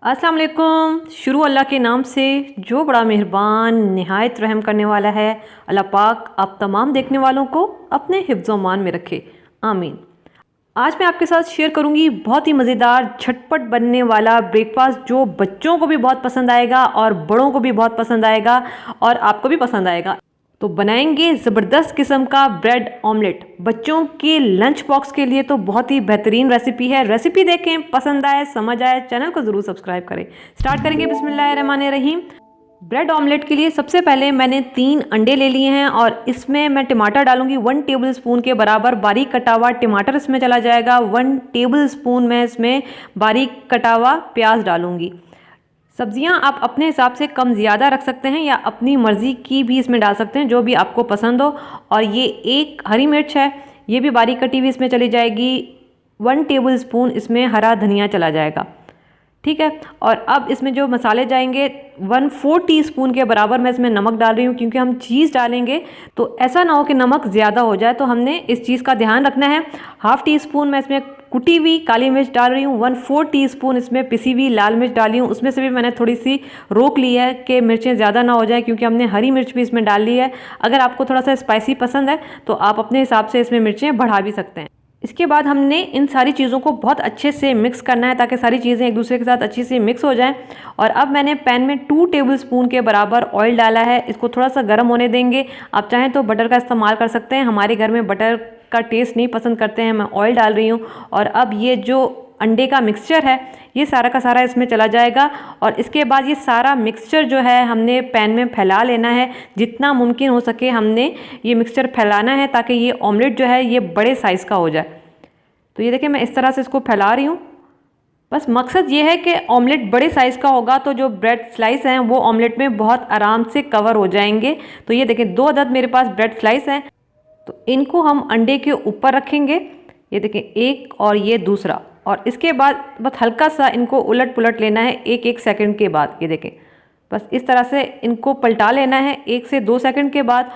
अस्सलाम वालेकुम। शुरू अल्लाह के नाम से जो बड़ा मेहरबान निहायत रहम करने वाला है। अल्लाह पाक आप तमाम देखने वालों को अपने हिफ्ज़ व मान में रखे, आमीन। आज मैं आपके साथ शेयर करूंगी बहुत ही मज़ेदार झटपट बनने वाला ब्रेकफास्ट जो बच्चों को भी बहुत पसंद आएगा और बड़ों को भी बहुत पसंद आएगा और आपको भी पसंद आएगा। तो बनाएंगे ज़बरदस्त किस्म का ब्रेड ऑमलेट बच्चों के लंच बॉक्स के लिए। तो बहुत ही बेहतरीन रेसिपी है। रेसिपी देखें, पसंद आए, समझ आए, चैनल को ज़रूर सब्सक्राइब करें। स्टार्ट करेंगे बिस्मिल्लाहिर्रहमानिर्रहीम। ब्रेड ऑमलेट के लिए सबसे पहले मैंने 3 अंडे ले लिए हैं और इसमें मैं टमाटर डालूंगी 1 टेबल स्पून के बराबर। बारीक कटा हुआ टमाटर इसमें चला जाएगा। 1 टेबल स्पून मैं इसमें बारीक कटा हुआ प्याज डालूंगी। सब्जियां आप अपने हिसाब से कम ज़्यादा रख सकते हैं या अपनी मर्ज़ी की भी इसमें डाल सकते हैं, जो भी आपको पसंद हो। और ये 1 हरी मिर्च है, ये भी बारीक कटी हुई इसमें चली जाएगी। 1 टेबल स्पून इसमें हरा धनिया चला जाएगा, ठीक है। और अब इसमें जो मसाले जाएंगे 1/4 टीस्पून के बराबर मैं इसमें नमक डाल रही हूँ, क्योंकि हम चीज़ डालेंगे तो ऐसा ना हो कि नमक ज़्यादा हो जाए, तो हमने इस चीज़ का ध्यान रखना है। 1/2 टीस्पून मैं इसमें कुटी हुई काली मिर्च डाल रही हूँ। 1/4 टीस्पून इसमें पिसी हुई लाल मिर्च डाली हूँ। उसमें से भी मैंने थोड़ी सी रोक ली है कि मिर्चें ज़्यादा ना हो जाए, क्योंकि हमने हरी मिर्च भी इसमें डाल ली है। अगर आपको थोड़ा सा स्पाइसी पसंद है तो आप अपने हिसाब से इसमें मिर्चें बढ़ा भी सकते हैं। इसके बाद हमने इन सारी चीज़ों को बहुत अच्छे से मिक्स करना है, ताकि सारी चीज़ें एक दूसरे के साथ अच्छे से मिक्स हो जाएं। और अब मैंने पैन में 2 टेबल स्पून के बराबर ऑयल डाला है। इसको थोड़ा सा गर्म होने देंगे। आप चाहें तो बटर का इस्तेमाल कर सकते हैं, हमारे घर में बटर का टेस्ट नहीं पसंद करते हैं, मैं ऑयल डाल रही हूँ। और अब ये जो अंडे का मिक्सचर है ये सारा का सारा इसमें चला जाएगा। और इसके बाद ये सारा मिक्सचर जो है हमने पैन में फैला लेना है। जितना मुमकिन हो सके हमने ये मिक्सचर फैलाना है, ताकि ये ऑमलेट जो है ये बड़े साइज़ का हो जाए। तो ये देखिए मैं इस तरह से इसको फैला रही हूँ। बस मकसद ये है कि ऑमलेट बड़े साइज़ का होगा तो जो ब्रेड स्लाइस हैं वो ऑमलेट में बहुत आराम से कवर हो जाएंगे। तो ये देखें 2 अदद मेरे पास ब्रेड स्लाइस हैं, तो इनको हम अंडे के ऊपर रखेंगे। ये देखें एक और ये दूसरा। और इसके बाद बस हल्का सा इनको उलट पुलट लेना है 1-1 सेकंड के बाद। ये देखें बस इस तरह से इनको पलटा लेना है 1 से 2 सेकंड के बाद।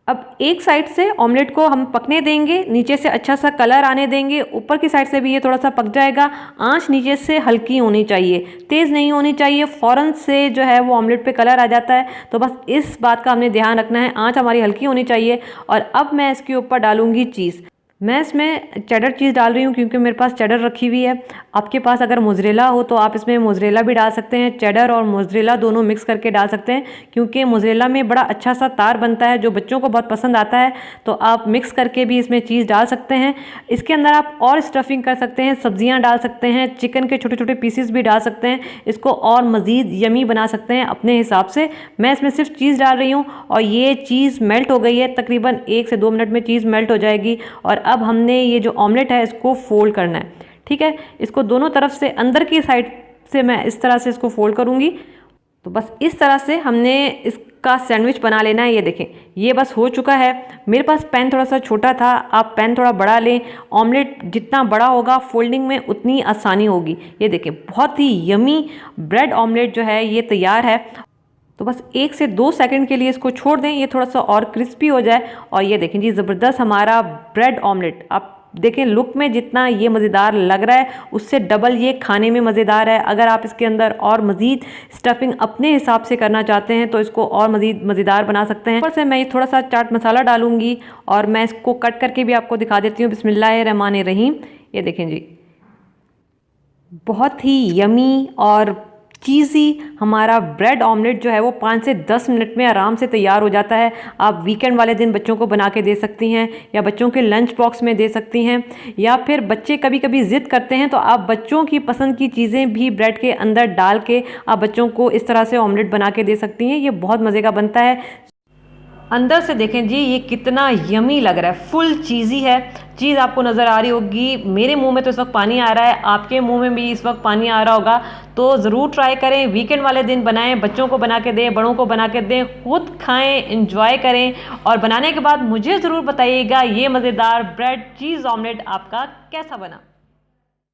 अब एक साइड से ऑमलेट को हम पकने देंगे, नीचे से अच्छा सा कलर आने देंगे, ऊपर की साइड से भी ये थोड़ा सा पक जाएगा। आंच नीचे से हल्की होनी चाहिए, तेज़ नहीं होनी चाहिए। फ़ौरन से जो है वो ऑमलेट पे कलर आ जाता है, तो बस इस बात का हमने ध्यान रखना है। आंच हमारी हल्की होनी चाहिए। और अब मैं इसके ऊपर डालूंगी चीज़। मैं इसमें चेडर चीज़ डाल रही हूँ, क्योंकि मेरे पास चेडर रखी हुई है। आपके पास अगर मोज़रेला हो तो आप इसमें मोज़रेला भी डाल सकते हैं। चेडर और मोज़रेला दोनों मिक्स करके डाल सकते हैं, क्योंकि मोज़रेला में बड़ा अच्छा सा तार बनता है जो बच्चों को बहुत पसंद आता है। तो आप मिक्स करके भी इसमें चीज़ डाल सकते हैं। इसके अंदर आप और स्टफिंग कर सकते हैं, सब्जियाँ डाल सकते हैं, चिकन के छोटे छोटे पीसीस भी डाल सकते हैं। इसको और मज़ीद यमी बना सकते हैं अपने हिसाब से। मैं इसमें सिर्फ चीज़ डाल रही हूँ और ये चीज़ मेल्ट हो गई है। तकरीबन 1 से 2 मिनट में चीज़ मेल्ट हो जाएगी। और अब हमने ये जो ऑमलेट है इसको फोल्ड करना है, ठीक है। इसको दोनों तरफ से अंदर की साइड से मैं इस तरह से इसको फोल्ड करूँगी। तो बस इस तरह से हमने इसका सैंडविच बना लेना है। ये देखें ये बस हो चुका है। मेरे पास पैन थोड़ा सा छोटा था, आप पैन थोड़ा बड़ा लें। ऑमलेट जितना बड़ा होगा फोल्डिंग में उतनी आसानी होगी। ये देखें बहुत ही यमी ब्रेड ऑमलेट जो है ये तैयार है। तो बस 1 से 2 सेकंड के लिए इसको छोड़ दें, ये थोड़ा सा और क्रिस्पी हो जाए। और ये देखें जी ज़बरदस्त हमारा ब्रेड ऑमलेट। आप देखें लुक में जितना ये मज़ेदार लग रहा है उससे डबल ये खाने में मज़ेदार है। अगर आप इसके अंदर और मज़ीद स्टफिंग अपने हिसाब से करना चाहते हैं तो इसको और मज़ीद मज़ेदार बना सकते हैं। ऊपर से मैं थोड़ा सा चाट मसाला डालूंगी और मैं इसको कट करके भी आपको दिखा देती हूँ। बिस्मिल्लाहिर्रहमानिर्रहीम। ये देखें जी बहुत ही यमी और चीज़ी हमारा ब्रेड ऑमलेट जो है वो 5 से 10 मिनट में आराम से तैयार हो जाता है। आप वीकेंड वाले दिन बच्चों को बना के दे सकती हैं, या बच्चों के लंच बॉक्स में दे सकती हैं, या फिर बच्चे कभी कभी ज़िद करते हैं तो आप बच्चों की पसंद की चीज़ें भी ब्रेड के अंदर डाल के आप बच्चों को इस तरह से ऑमलेट बना के दे सकती हैं। ये बहुत मज़े का बनता है। अंदर से देखें जी ये कितना यमी लग रहा है, फुल चीज़ी है। चीज़ आपको नज़र आ रही होगी, मेरे मुंह में तो इस वक्त पानी आ रहा है, आपके मुंह में भी इस वक्त पानी आ रहा होगा। तो ज़रूर ट्राई करें, वीकेंड वाले दिन बनाएं, बच्चों को बना के दें, बड़ों को बना के दें, खुद खाएं, इंजॉय करें। और बनाने के बाद मुझे ज़रूर बताइएगा ये मज़ेदार ब्रेड चीज़ ऑमलेट आपका कैसा बना।